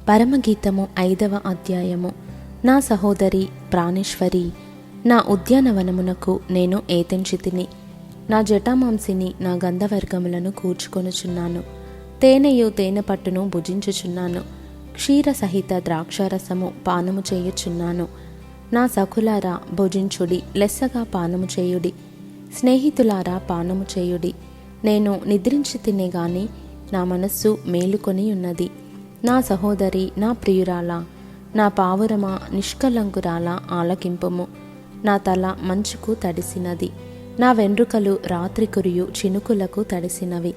పరమగీతము 5వ అధ్యాయము. నా సహోదరి ప్రాణేశ్వరి, నా ఉద్యానవనమునకు నేను ఏతెంచితిని. నా జటామాంసిని నా గంధవర్గములను కూర్చుకొనుచున్నాను. తేనెయు తేనె పట్టును భుజించుచున్నాను. క్షీర సహిత ద్రాక్షారసము పానము చేయుచున్నాను. నా సఖులారా భుజించుడి, లెస్సగా పానము చేయుడి. స్నేహితులారా పానము చేయుడి. నేను నిద్రించి తినే గాని నా మనస్సు మేలుకొని ఉన్నది. నా సహోదరి, నా ప్రియురాలా, నా పావురమా, నిష్కలంకురాలా ఆలకింపుము. నా తల మంచుకు తడిసినది, నా వెండ్రుకలు రాత్రి కురియు చినుకులకు తడిసినవి.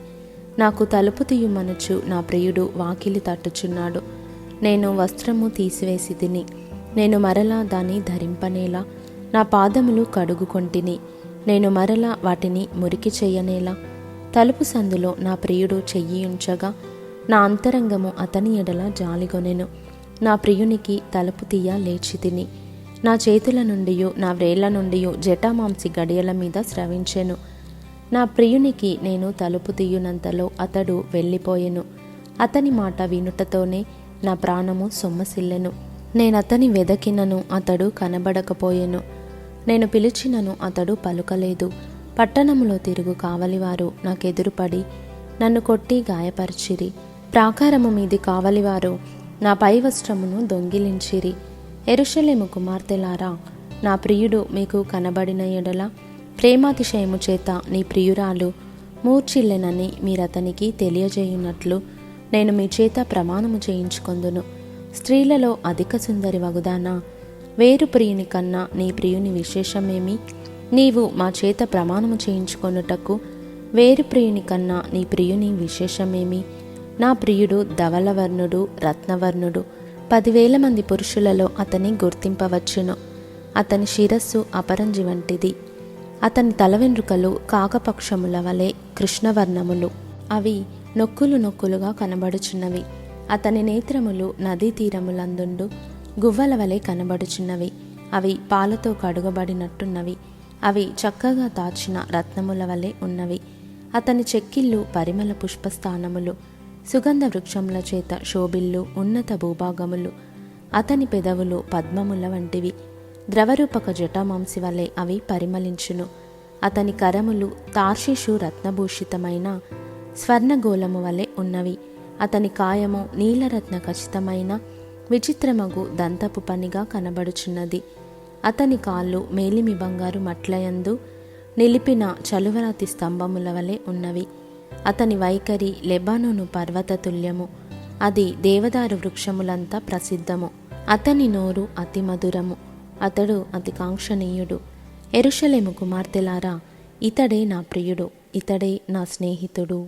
నాకు తలుపు తీయుమనుచు నా ప్రియుడు వాకిలి తట్టుచున్నాడు. నేను వస్త్రము తీసివేసి తిని, నేను మరలా దాన్ని ధరింపనేలా. నా పాదములు కడుగుకొంటిని, నేను మరలా వాటిని మురికి చెయ్యనేలా. తలుపు సందులో నా ప్రియుడు చెయ్యి ఉంచగా నా అంతరంగము అతని ఎడల జాలిగొనెను. నా ప్రియునికి తలుపు తీయ లేచి తిని, నా చేతుల నుండి నా వ్రేళ్ల నుండి జటామాంసి గడియల మీద స్రవించెను. నా ప్రియునికి నేను తలుపు తీయునంతలో అతడు వెళ్ళిపోయెను. అతని మాట వినుటతోనే నా ప్రాణము సొమ్మసిల్లెను. నేనతని వెదకినను అతడు కనబడకపోయెను. నేను పిలిచినను అతడు పలుకలేదు. పట్టణములో తిరుగు కావలివారు నాకెదురుపడి నన్ను కొట్టి గాయపరిచిరి. ప్రాకారము మీది కావలివారు నా పై వస్త్రమును దొంగిలించిరి. యెరూషలేము కుమార్తెలారా, నా ప్రియుడు మీకు కనబడిన ఎడల ప్రేమాతిశయము చేత నీ ప్రియురాలు మూర్ఛిల్లెనని మీరతనికి తెలియజేయున్నట్లు నేను మీ చేత ప్రమాణము చేయించుకొందును. స్త్రీలలో అధిక సుందరి వగుదానా, వేరు ప్రియుని కన్నా నీ ప్రియుని విశేషమేమి? నీవు మా చేత ప్రమాణము చేయించుకొనుటకు వేరు ప్రియుని కన్నా నీ ప్రియుని విశేషమేమి? నా ప్రియుడు ధవలవర్ణుడు, రత్నవర్ణుడు. 10,000 మంది పురుషులలో అతని గుర్తింపవచ్చును. అతని శిరస్సు అపరంజి వంటిది. అతని తల వెంట్రుకలు కాకపక్షముల వలె కృష్ణవర్ణములు, అవి నొక్కులు నొక్కులుగా కనబడుచున్నవి. అతని నేత్రములు నదీ తీరములందుండు గువ్వల వలె కనబడుచున్నవి. అవి పాలతో కడుగబడినట్టున్నవి. అవి చక్కగా దాచిన రత్నముల వలె ఉన్నవి. అతని చెక్కిళ్ళు పరిమళ పుష్పస్థానములు, సుగంధ వృక్షముల చేత శోభిల్లు ఉన్నత భూభాగములు. అతని పెదవులు పద్మముల వంటివి, ద్రవరూపక జటామాంసి వలె అవి పరిమళించును. అతని కరములు తార్షీషు రత్నభూషితమైన స్వర్ణగోళము వలె ఉన్నవి. అతని కాయము నీలరత్న ఖచ్చితమైన విచిత్రమగు దంతపు పనిగా కనబడుచున్నది. అతని కాళ్ళు మేలిమి బంగారు మట్లయందు నిలిపిన చలువరాతి స్తంభముల వలె ఉన్నవి. అతని వైఖరి లెబానోను పర్వత తుల్యము, అది దేవదారు వృక్షములంతా ప్రసిద్ధము. అతని నోరు అతి మధురము, అతడు అతి కాంక్షణీయుడు. యెరూషలేము కుమార్తెలారా, ఇతడే నా ప్రియుడు, ఇతడే నా స్నేహితుడు.